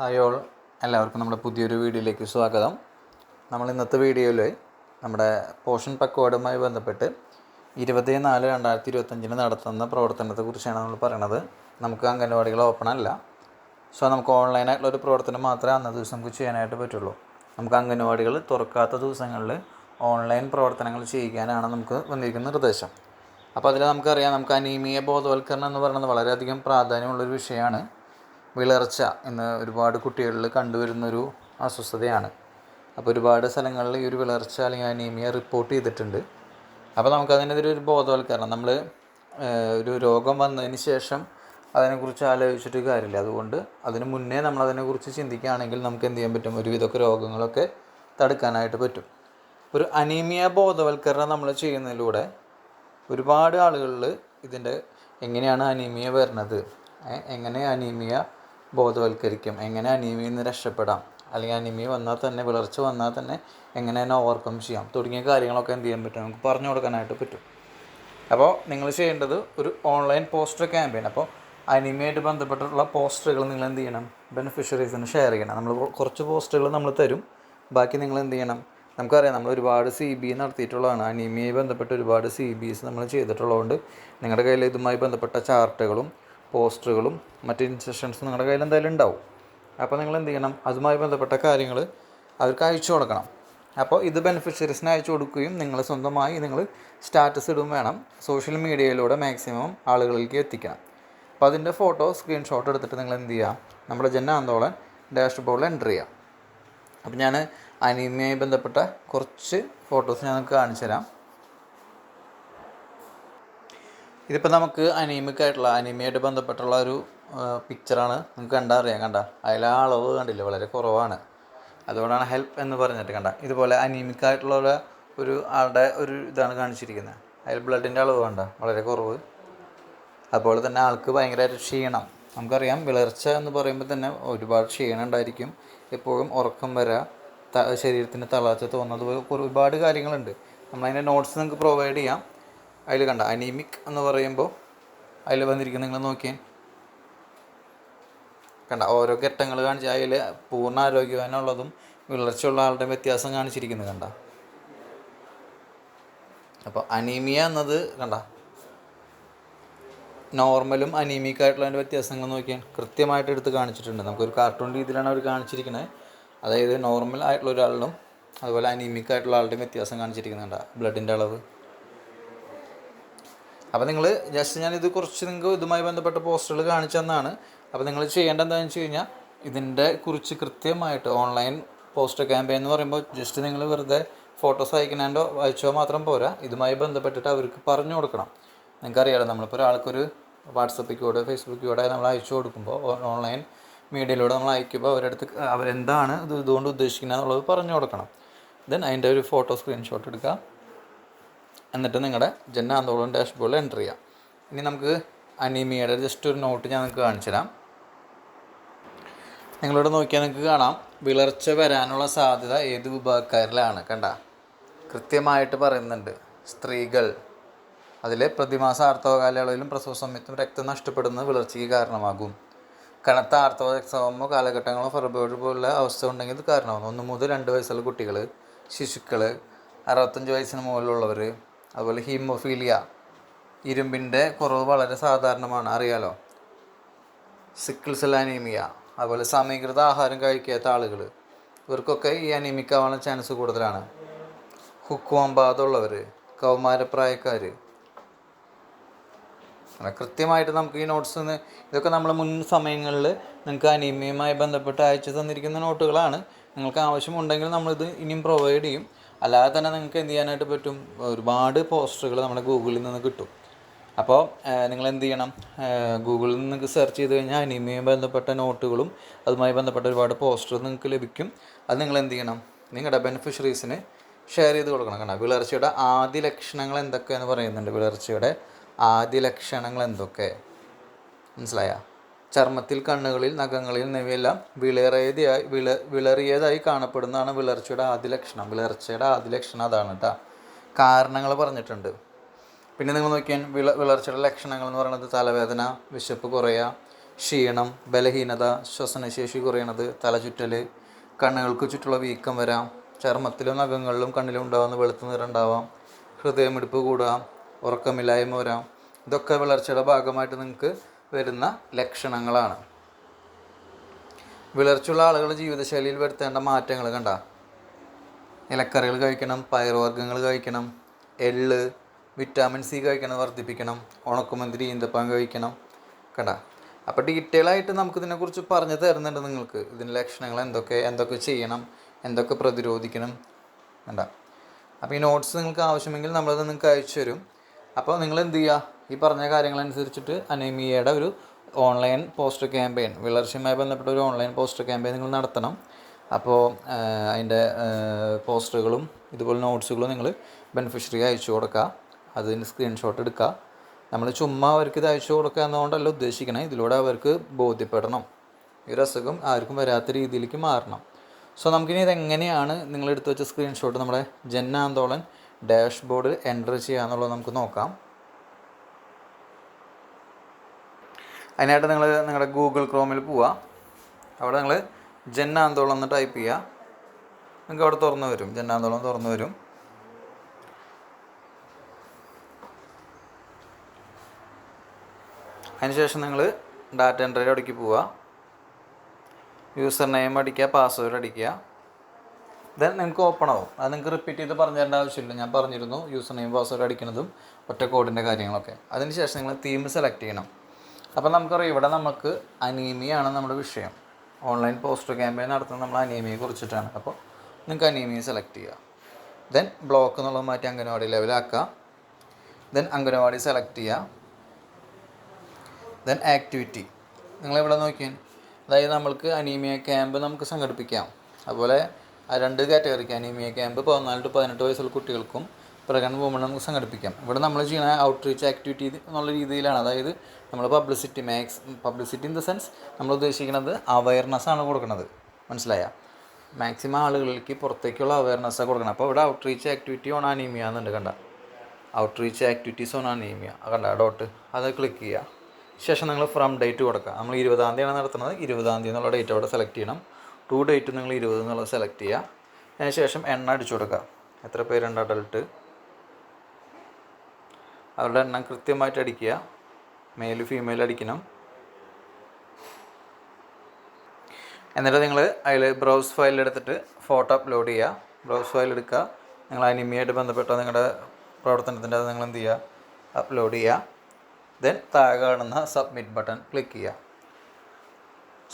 Hi all, എല്ലാവർക്കും നമ്മുടെ പുതിയൊരു വീഡിയോയിലേക്ക് സ്വാഗതം. നമ്മൾ ഇന്നത്തെ വീഡിയോയിൽ നമ്മുടെ പോഷൻ പക്വാഡുമായി ബന്ധപ്പെട്ട് 24/4/2025 നടത്തുന്ന പ്രവർത്തനത്തെക്കുറിച്ചാണ് നമ്മൾ പറയണത്. നമുക്ക് അംഗൻവാടികൾ ഓപ്പൺ അല്ല. നമുക്ക് ഓൺലൈനായിട്ടുള്ളൊരു പ്രവർത്തനം മാത്രമേ അന്നത്തെ ദിവസം നമുക്ക് ചെയ്യാനായിട്ട് പറ്റുള്ളൂ. നമുക്ക് അംഗൻവാടികൾ തുറക്കാത്ത ദിവസങ്ങളിൽ ഓൺലൈൻ പ്രവർത്തനങ്ങൾ ചെയ്യിക്കാനാണ് നമുക്ക് വന്നിരിക്കുന്ന നിർദ്ദേശം. അപ്പോൾ അതിൽ നമുക്കറിയാം, നമുക്ക് അനീമിയ ബോധവൽക്കരണം എന്ന് പറയുന്നത് വളരെയധികം പ്രാധാന്യമുള്ളൊരു വിഷയമാണ്. വിളർച്ച ഇന്ന് ഒരുപാട് കുട്ടികളിൽ കണ്ടുവരുന്നൊരു അസ്വസ്ഥതയാണ്. അപ്പോൾ ഒരുപാട് സ്ഥലങ്ങളിൽ ഈ ഒരു വിളർച്ച അല്ലെങ്കിൽ അനീമിയ റിപ്പോർട്ട് ചെയ്തിട്ടുണ്ട്. അപ്പോൾ നമുക്കതിനെതിരെ ഒരു ബോധവൽക്കരണം, നമ്മൾ ഒരു രോഗം വന്നതിന് ശേഷം അതിനെക്കുറിച്ച് ആലോചിച്ചിട്ട് കാര്യമില്ല. അതുകൊണ്ട് അതിന് മുന്നേ നമ്മളതിനെക്കുറിച്ച് ചിന്തിക്കുകയാണെങ്കിൽ നമുക്ക് എന്ത് ചെയ്യാൻ പറ്റും, ഒരുവിധമൊക്കെ രോഗങ്ങളൊക്കെ തടുക്കാനായിട്ട് പറ്റും. ഒരു അനീമിയ ബോധവൽക്കരണം നമ്മൾ ചെയ്യുന്നതിലൂടെ ഒരുപാട് ആളുകളിൽ ഇതിൻ്റെ എങ്ങനെയാണ് അനീമിയ വരുന്നത്, എങ്ങനെ അനീമിയ ബോധവൽക്കരിക്കും, എങ്ങനെ അനീമിയയിൽ നിന്ന് രക്ഷപ്പെടാം, അല്ലെങ്കിൽ അനീമിയ വന്നാൽ തന്നെ, വിളർച്ച വന്നാൽ തന്നെ എങ്ങനെ തന്നെ ഓവർകം ചെയ്യാം തുടങ്ങിയ കാര്യങ്ങളൊക്കെ എന്ത് ചെയ്യാൻ പറ്റും, നമുക്ക് പറഞ്ഞു കൊടുക്കാനായിട്ട് പറ്റും. അപ്പോൾ നിങ്ങൾ ചെയ്യേണ്ടത് ഒരു ഓൺലൈൻ പോസ്റ്റർ ക്യാമ്പയിൻ. അപ്പോൾ അനീമിയയായിട്ട് ബന്ധപ്പെട്ടിട്ടുള്ള പോസ്റ്ററുകൾ നിങ്ങൾ എന്ത് ചെയ്യണം, ബെനിഫിഷ്യറീസിന് ഷെയർ ചെയ്യണം. നമ്മൾ കുറച്ച് പോസ്റ്ററുകൾ നമ്മൾ തരും, ബാക്കി നിങ്ങൾ എന്ത് ചെയ്യണം. നമുക്കറിയാം, നമ്മൾ ഒരുപാട് CB നടത്തിയിട്ടുള്ളതാണ്. അനീമിയയുമായി ബന്ധപ്പെട്ട് ഒരുപാട് CBs നമ്മൾ ചെയ്തിട്ടുള്ളതുകൊണ്ട് നിങ്ങളുടെ കയ്യിൽ ഇതുമായി ബന്ധപ്പെട്ട ചാർട്ടുകളും പോസ്റ്ററുകളും മറ്റ് ഇൻസ്ട്രക്ഷൻസും നിങ്ങളുടെ കയ്യിൽ എന്തായാലും ഉണ്ടാവും. അപ്പോൾ നിങ്ങൾ എന്ത് ചെയ്യണം, അതുമായി ബന്ധപ്പെട്ട കാര്യങ്ങൾ അവർക്ക് അയച്ചു കൊടുക്കണം. അപ്പോൾ ഇത് ബെനിഫിഷ്യറീസിന് അയച്ചു കൊടുക്കുകയും നിങ്ങൾ സ്വന്തമായി നിങ്ങൾ സ്റ്റാറ്റസ് ഇടുകയും വേണം. സോഷ്യൽ മീഡിയയിലൂടെ മാക്സിമം ആളുകളിലേക്ക് എത്തിക്കണം. അപ്പോൾ അതിൻ്റെ ഫോട്ടോ സ്ക്രീൻഷോട്ട് എടുത്തിട്ട് നിങ്ങൾ എന്ത് ചെയ്യുക, നമ്മുടെ ജൻ ആന്തോളൻ ഡാഷ്ബോർഡിൽ എൻ്റർ ചെയ്യുക. അപ്പോൾ ഞാൻ അനീമിയയുമായി ബന്ധപ്പെട്ട കുറച്ച് ഫോട്ടോസ് ഞാൻ നിങ്ങൾക്ക് കാണിച്ചു തരാം. ഇതിപ്പോൾ നമുക്ക് അനീമിയായിട്ട് ബന്ധപ്പെട്ടുള്ള ഒരു പിക്ചറാണ്. നിങ്ങൾക്ക് കണ്ട അതിലെ അളവ് കണ്ടില്ല, വളരെ കുറവാണ്. അതുകൊണ്ടാണ് ഹെൽപ്പ് എന്ന് പറഞ്ഞിട്ട് ഇതുപോലെ അനീമിക്കായിട്ടുള്ള ഒരു ആളുടെ ഒരു ഇതാണ് കാണിച്ചിരിക്കുന്നത്. അതിൽ ബ്ലഡിൻ്റെ അളവ് കണ്ട വളരെ കുറവ്. അതുപോലെ തന്നെ ആൾക്ക് ഭയങ്കരമായിട്ട് ക്ഷീണം. നമുക്കറിയാം, വിളർച്ച എന്ന് പറയുമ്പോൾ തന്നെ ഒരുപാട് ക്ഷീണം ഉണ്ടായിരിക്കും. എപ്പോഴും ഉറക്കം വരിക, ശരീരത്തിന് തളർച്ച തോന്നുന്നത്, ഒരുപാട് കാര്യങ്ങളുണ്ട്. നമ്മളതിൻ്റെ നോട്ട്സ് നിങ്ങൾക്ക് പ്രൊവൈഡ് ചെയ്യാം. അതിൽ അനീമിക് എന്ന് പറയുമ്പോൾ അതിൽ വന്നിരിക്കുന്നത് നിങ്ങൾ നോക്കിയാൽ ഓരോ ഘട്ടങ്ങൾ കാണിച്ച് അതിൽ പൂർണ്ണ ആരോഗ്യവാനുള്ളതും വിളർച്ചയുള്ള ആളുടെ വ്യത്യാസം കാണിച്ചിരിക്കുന്നത് അപ്പോൾ അനീമിയ എന്നത് നോർമലും അനീമിക്കായിട്ടുള്ളതിൻ്റെ വ്യത്യാസങ്ങൾ നോക്കിയാൽ കൃത്യമായിട്ട് എടുത്ത് കാണിച്ചിട്ടുണ്ട്. നമുക്കൊരു കാർട്ടൂൺ രീതിയിലാണ് അവർ കാണിച്ചിരിക്കുന്നത്. അതായത് നോർമൽ ആയിട്ടുള്ള ഒരാളിലും അതുപോലെ അനീമിക്കായിട്ടുള്ള ആളുടെയും വ്യത്യാസം കാണിച്ചിരിക്കുന്നുണ്ട്, ബ്ലഡിൻ്റെ അളവ്. അപ്പോൾ നിങ്ങൾ ജസ്റ്റ് ഞാനിത് കുറച്ച് നിങ്ങൾക്ക് ഇതുമായി ബന്ധപ്പെട്ട പോസ്റ്ററുകൾ കാണിച്ചു തന്നാണ്. അപ്പോൾ നിങ്ങൾ ചെയ്യേണ്ടത് എന്താണെന്ന് വെച്ച് കഴിഞ്ഞാൽ, ഇതിൻ്റെ കുറിച്ച് കൃത്യമായിട്ട് ഓൺലൈൻ പോസ്റ്റർ ക്യാമ്പയിൻ എന്ന് പറയുമ്പോൾ ജസ്റ്റ് നിങ്ങൾ വെറുതെ ഫോട്ടോസ് അയച്ചോ മാത്രം പോരാ, ഇതുമായി ബന്ധപ്പെട്ടിട്ട് അവർക്ക് പറഞ്ഞു കൊടുക്കണം. നിങ്ങൾക്കറിയാമല്ലോ, നമ്മളിപ്പോൾ ഒരാൾക്കൊരു വാട്സപ്പിലൂടെ ഫേസ്ബുക്കിലൂടെ നമ്മൾ അയച്ചു കൊടുക്കുമ്പോൾ, ഓൺലൈൻ മീഡിയയിലൂടെ നമ്മൾ അയക്കുമ്പോൾ അവരടുത്ത് അവരെന്താണ് ഇതുകൊണ്ട് ഉദ്ദേശിക്കുന്നത് എന്നുള്ളത് പറഞ്ഞു കൊടുക്കണം. ദെൻ അതിൻ്റെ ഒരു ഫോട്ടോ സ്ക്രീൻഷോട്ട് എടുക്കുക, എന്നിട്ട് നിങ്ങളുടെ ജൻ ആന്തോളൻ ഡാഷ്ബോർഡിൽ എൻ്റർ ചെയ്യാം. ഇനി നമുക്ക് അനീമിയയുടെ ജസ്റ്റ് ഒരു നോട്ട് ഞാൻ നിങ്ങൾക്ക് കാണിച്ചു തരാം. നിങ്ങളിവിടെ നോക്കിയാൽ നിങ്ങൾക്ക് കാണാം, വിളർച്ച വരാനുള്ള സാധ്യത ഏത് വിഭാഗക്കാരിലാണ്. കൃത്യമായിട്ട് പറയുന്നുണ്ട്. സ്ത്രീകൾ, അതിൽ പ്രതിമാസ ആർത്തവ കാലയളവിലും പ്രസവ സമയത്തും രക്തം നഷ്ടപ്പെടുന്നത് വിളർച്ചയ്ക്ക് കാരണമാകും. കനത്ത ആർത്തവ രക്തസ്രാവമോ കാലഘട്ടങ്ങളോ ഫെബ്രുവരി പോലുള്ള അവസ്ഥ ഉണ്ടെങ്കിൽ ഇത് കാരണമാകും. 1 മുതൽ 2 വയസ്സുള്ള കുട്ടികൾ, ശിശുക്കൾ, 65 വയസ്സിന് മുകളിലുള്ളവർ, അതുപോലെ ഹീമോഫീലിയ, ഇരുമ്പിൻ്റെ കുറവ് വളരെ സാധാരണമാണ്, അറിയാലോ. സിക്കിൾ സെൽ അനീമിയ, അതുപോലെ സമീകൃത ആഹാരം കഴിക്കാത്ത ആളുകൾ, ഇവർക്കൊക്കെ ഈ അനീമിക് ആവാനുള്ള ചാൻസ് കൂടുതലാണ്. ഹുക്വാം ബാധമുള്ളവർ, കൗമാരപ്രായക്കാർ. കൃത്യമായിട്ട് നമുക്ക് ഈ നോട്ട്സ് ഇതൊക്കെ നമ്മൾ മുൻ സമയങ്ങളിൽ നിങ്ങൾക്ക് അനീമിയയുമായി ബന്ധപ്പെട്ട് അയച്ചു തന്നിരിക്കുന്ന നോട്ടുകളാണ്. നിങ്ങൾക്ക് ആവശ്യമുണ്ടെങ്കിൽ നമ്മളിത് ഇനിയും പ്രൊവൈഡ് ചെയ്യും. അല്ലാതെ തന്നെ നിങ്ങൾക്ക് എന്ത് ചെയ്യാനായിട്ട് പറ്റും, ഒരുപാട് പോസ്റ്ററുകൾ നമ്മുടെ ഗൂഗിളിൽ നിന്ന് കിട്ടും. അപ്പോൾ നിങ്ങൾ എന്ത് ചെയ്യണം, ഗൂഗിളിൽ നിന്ന് നിങ്ങൾക്ക് സെർച്ച് ചെയ്ത് കഴിഞ്ഞാൽ അനീമിയയുമായി ബന്ധപ്പെട്ട നോട്ടുകളും അതുമായി ബന്ധപ്പെട്ട ഒരുപാട് പോസ്റ്റർ നിങ്ങൾക്ക് ലഭിക്കും. അത് നിങ്ങൾ എന്ത് ചെയ്യണം, നിങ്ങളുടെ ബെനിഫിഷ്യറീസിന് ഷെയർ ചെയ്ത് കൊടുക്കണം. വിളർച്ചയുടെ ആദ്യ ലക്ഷണങ്ങൾ എന്തൊക്കെയെന്ന് പറയുന്നുണ്ട്. വിളർച്ചയുടെ ആദ്യ ലക്ഷണങ്ങൾ എന്തൊക്കെ മനസ്സിലായ? ചർമ്മത്തിൽ, കണ്ണുകളിൽ, നഖങ്ങളിൽ എന്നിവയെല്ലാം വിളറിയതായി കാണപ്പെടുന്നതാണ് വിളർച്ചയുടെ ആദ്യ ലക്ഷണം. വിളർച്ചയുടെ ആദ്യ ലക്ഷണം അതാണ് കേട്ടോ. കാരണങ്ങൾ പറഞ്ഞിട്ടുണ്ട്. പിന്നെ നിങ്ങൾ നോക്കിയാൽ വിളർച്ചയുടെ ലക്ഷണങ്ങൾ എന്ന് പറയുന്നത് തലവേദന, വിശപ്പ് കുറയുക, ക്ഷീണം, ബലഹീനത, ശ്വസനശേഷി കുറയണത്, തലചുറ്റൽ, കണ്ണുകൾക്ക് ചുറ്റുള്ള വീക്കം വരാം, ചർമ്മത്തിലും നഖങ്ങളിലും കണ്ണിലും ഉണ്ടാകുന്ന വെളുത്ത നിറം ഉണ്ടാവാം, ഹൃദയമിടിപ്പ് കൂടാം, ഉറക്കമില്ലായ്മ വരാം. ഇതൊക്കെ വിളർച്ചയുടെ ഭാഗമായിട്ട് നിങ്ങൾക്ക് വരുന്ന ലക്ഷണങ്ങളാണ്. വിളർച്ചയുള്ള ആളുകളുടെ ജീവിതശൈലിയിൽ വരുത്തേണ്ട മാറ്റങ്ങൾ കണ്ട, ഇലക്കറികൾ കഴിക്കണം, പയറുവർഗ്ഗങ്ങൾ കഴിക്കണം, എള്ള്, വിറ്റാമിൻ സി കഴിക്കണം, വർദ്ധിപ്പിക്കണം, ഉണക്കമുന്തിരി, ഈന്തപ്പഴം കഴിക്കണം കണ്ട. അപ്പോൾ ഡീറ്റെയിൽ ആയിട്ട് നമുക്കിതിനെക്കുറിച്ച് പറഞ്ഞു തരുന്നുണ്ട് നിങ്ങൾക്ക്. ഇതിൻ്റെ ലക്ഷണങ്ങൾ എന്തൊക്കെ ചെയ്യണം, എന്തൊക്കെ പ്രതിരോധിക്കണം കണ്ട. അപ്പോൾ ഈ നോട്ട്സ് നിങ്ങൾക്ക് ആവശ്യമെങ്കിൽ നമ്മളത് നിങ്ങൾക്ക് അയച്ചു തരും. അപ്പോൾ നിങ്ങൾ എന്ത് ചെയ്യുക, ഈ പറഞ്ഞ കാര്യങ്ങളനുസരിച്ചിട്ട് അനീമിയയുടെ ഒരു ഓൺലൈൻ പോസ്റ്റർ ക്യാമ്പയിൻ, വിളർച്ചയുമായി ബന്ധപ്പെട്ട ഒരു ഓൺലൈൻ പോസ്റ്റർ ക്യാമ്പയിൻ നിങ്ങൾ നടത്തണം. അപ്പോൾ അതിൻ്റെ പോസ്റ്ററുകളും ഇതുപോലെ നോട്ട്സുകളും നിങ്ങൾ ബെനിഫിഷ്യറി അയച്ചു കൊടുക്കുക. അതിന് സ്ക്രീൻഷോട്ട് എടുക്കുക. നമ്മൾ ചുമ്മാ അവർക്ക് ഇത് അയച്ചു കൊടുക്കുക എന്നുകൊണ്ടല്ല ഉദ്ദേശിക്കണേ, ഇതിലൂടെ അവർക്ക് ബോധ്യപ്പെടണം, ഈ ഒരു അസുഖം ആർക്കും വരാത്ത രീതിയിലേക്ക് മാറണം. സോ നമുക്കിനി ഇതെങ്ങനെയാണ് നിങ്ങൾ എടുത്തു വെച്ച സ്ക്രീൻഷോട്ട് നമ്മുടെ ജൻ ആന്തോളൻ ഡാഷ്ബോർഡിൽ എൻ്റർ ചെയ്യുക എന്നുള്ളത് നമുക്ക് നോക്കാം. അതിനായിട്ട് നിങ്ങൾ നിങ്ങളുടെ ഗൂഗിൾ ക്രോമിൽ പോവുക. അവിടെ നിങ്ങൾ ജൻ ആന്തോളൻ എന്ന് ടൈപ്പ് ചെയ്യുക. നിങ്ങൾക്ക് അവിടെ തുറന്നു വരും, ജൻ ആന്തോളൻ തുറന്നു വരും. അതിനുശേഷം നിങ്ങൾ ഡാറ്റ എൻട്രി അടിക്ക് പോവുക. യൂസർ നെയിം അടിക്കുക, പാസ്വേഡ് അടിക്കുക. ദെൻ നിങ്ങൾക്ക് ഓപ്പൺ ആവും. അത് നിങ്ങൾക്ക് റിപ്പീറ്റ് ചെയ്ത് പറഞ്ഞു തരേണ്ട ആവശ്യമില്ല, ഞാൻ പറഞ്ഞിരുന്നു യൂസർ നെയിം പാസ്വേഡ് അടിക്കുന്നതും ഒറ്റ കോഡിൻ്റെ കാര്യങ്ങളൊക്കെ. അതിനുശേഷം നിങ്ങൾ തീം സെലക്ട് ചെയ്യണം. അപ്പോൾ നമുക്കറിയാം ഇവിടെ നമുക്ക് അനീമിയാണ് നമ്മുടെ വിഷയം. ഓൺലൈൻ പോസ്റ്റർ ക്യാമ്പയിൻ നടത്തുന്നത് നമ്മൾ അനീമിയെ കുറിച്ചിട്ടാണ്. അപ്പോൾ നിങ്ങൾക്ക് അനീമിയെ സെലക്ട് ചെയ്യുക. ദെൻ ബ്ലോക്ക് എന്നുള്ളത് മാറ്റി അംഗനവാടി ലെവലാക്കുക. ദെൻ അംഗനവാടി സെലക്ട് ചെയ്യുക. ദെൻ ആക്ടിവിറ്റി നിങ്ങളിവിടെ നോക്കിയാൽ, അതായത് നമ്മൾക്ക് അനീമിയ ക്യാമ്പ് നമുക്ക് സംഘടിപ്പിക്കാം. അതുപോലെ ആ 2 കാറ്റഗറിക്ക് അനീമിയ ക്യാമ്പ് 14 to 18 വയസ്സുള്ള കുട്ടികൾക്കും പ്രഗ്നൻ്റ് വുമൺ നമുക്ക് സംഘടിപ്പിക്കാം. ഇവിടെ നമ്മൾ ചെയ്യുന്ന ഔട്ട്റീച്ച് ആക്ടിവിറ്റി എന്നുള്ള രീതിയിലാണ്. അതായത് നമ്മൾ പബ്ലിസിറ്റി ഇൻ ദ സെൻസ് നമ്മൾ ഉദ്ദേശിക്കുന്നത് അവയർനെസ്സാണ് കൊടുക്കുന്നത്. മനസ്സിലായ, മാക്സിമം ആളുകളിലേക്ക് പുറത്തേക്കുള്ള അവയർനെസ്സാണ് കൊടുക്കണം. അപ്പോൾ ഇവിടെ ഔട്ട്റീച്ച് ആക്ടിവിറ്റി ഓൺ അനീമിയ എന്നുണ്ട് കണ്ട. ഔട്ട്റീച്ച് ആക്ടിവിറ്റീസ് ഓൺ അനീമിയ കണ്ട ഡോട്ട്, അത് ക്ലിക്ക് ചെയ്യുക. ശേഷം നിങ്ങൾ ഫ്രം ഡേറ്റ് കൊടുക്കുക. നമ്മൾ 20-ാം തീയതിയാണ് നടത്തുന്നത്. 20-ാം തീയതി എന്നുള്ള ഡേറ്റ് അവിടെ സെലക്ട് ചെയ്യണം. ടു ഡേറ്റ് നിങ്ങൾ 20 എന്നുള്ളത് സെലക്ട് ചെയ്യുക. അതിന് ശേഷം എണ്ണ അടിച്ചു കൊടുക്കുക. എത്ര പേരുണ്ട് അഡൾട്ട്, അവരുടെ എണ്ണം കൃത്യമായിട്ട് അടിക്കുക. മെയിൽ ഫീമെയിൽ അടിക്കണം. എന്നിട്ട് നിങ്ങൾ അതിൽ ബ്രൗസ് ഫയൽ എടുത്തിട്ട് ഫോട്ടോ അപ്ലോഡ് ചെയ്യുക. ബ്രൗസ് ഫയൽ എടുക്കുക. നിങ്ങൾ അനിമിയായിട്ട് ബന്ധപ്പെട്ട നിങ്ങളുടെ പ്രവർത്തനത്തിൻ്റെ അത് നിങ്ങൾ എന്ത് ചെയ്യുക, അപ്ലോഡ് ചെയ്യുക. ദെൻ താഴെ കാണുന്ന സബ്മിറ്റ് ബട്ടൺ ക്ലിക്ക് ചെയ്യുക.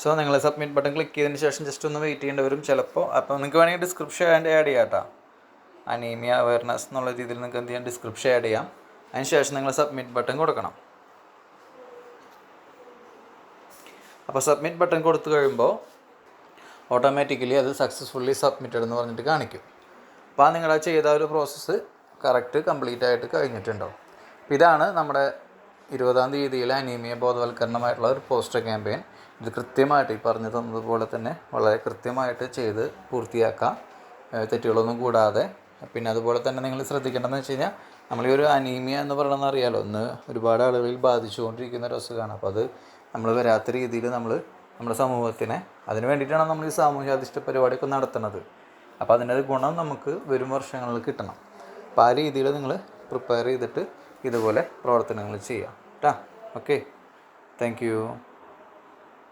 സോ നിങ്ങൾ സബ്മിറ്റ് ബട്ടൺ ക്ലിക്ക് ചെയ്തതിന് ശേഷം ജസ്റ്റ് ഒന്ന് വെയിറ്റ് ചെയ്യേണ്ടി വരും ചിലപ്പോൾ. അപ്പോൾ നിങ്ങൾക്ക് വേണമെങ്കിൽ ഡിസ്ക്രിപ്ഷൻ ആഡ് ചെയ്യാം കേട്ടോ. അനീമിയ അവയർനെസ് എന്നുള്ള രീതിയിൽ നിങ്ങൾക്ക് എന്ത് ചെയ്യാം, ഡിസ്ക്രിപ്ഷൻ ആഡ് ചെയ്യാം. അതിന് ശേഷം നിങ്ങൾ സബ്മിറ്റ് ബട്ടൺ കൊടുക്കണം. അപ്പോൾ സബ്മിറ്റ് ബട്ടൺ കൊടുത്തു കഴിയുമ്പോൾ ഓട്ടോമാറ്റിക്കലി അത് സക്സസ്ഫുള്ളി സബ്മിറ്റഡ് എന്ന് പറഞ്ഞിട്ട് കാണിക്കും. അപ്പോൾ നിങ്ങളുടെ ചെയ്ത ഒരു പ്രോസസ്സ് കറക്റ്റ് കംപ്ലീറ്റ് ആയിട്ട് കഴിഞ്ഞിട്ടുണ്ടാവും. അപ്പോൾ ഇതാണ് നമ്മുടെ 20-ാം തീയതിയിലെ അനീമിയ ബോധവൽക്കരണമായിട്ടുള്ള ഒരു പോസ്റ്റർ ക്യാമ്പയിൻ. ഇത് കൃത്യമായിട്ട് ഈ പറഞ്ഞു തന്നതുപോലെ തന്നെ വളരെ കൃത്യമായിട്ട് ചെയ്ത് പൂർത്തിയാക്കാം, തെറ്റുകളൊന്നും കൂടാതെ. പിന്നെ അതുപോലെ തന്നെ നിങ്ങൾ ശ്രദ്ധിക്കേണ്ടതെന്ന് വെച്ച് കഴിഞ്ഞാൽ, നമ്മൾ ഈ ഒരു അനീമിയ എന്ന് പറയുന്നത് അറിയാലോ, ഒന്ന് ഒരുപാട് ആളുകളിൽ ബാധിച്ചുകൊണ്ടിരിക്കുന്ന ഒരു അസുഖമാണ്. അപ്പോൾ അത് നമ്മൾ വരാത്ത രീതിയിൽ നമ്മുടെ സമൂഹത്തിനെ, അതിന് വേണ്ടിയിട്ടാണ് നമ്മൾ ഈ സാമൂഹ്യാധിഷ്ഠിത പരിപാടിയൊക്കെ നടത്തുന്നത്. അപ്പോൾ അതിൻ്റെ ഗുണം നമുക്ക് വരും വർഷങ്ങളിൽ കിട്ടണം. അപ്പോൾ ആ രീതിയിൽ നിങ്ങൾ പ്രിപ്പയർ ചെയ്തിട്ട് ഇതുപോലെ പ്രവർത്തനങ്ങൾ ചെയ്യാം കേട്ടോ. Okay, thank you.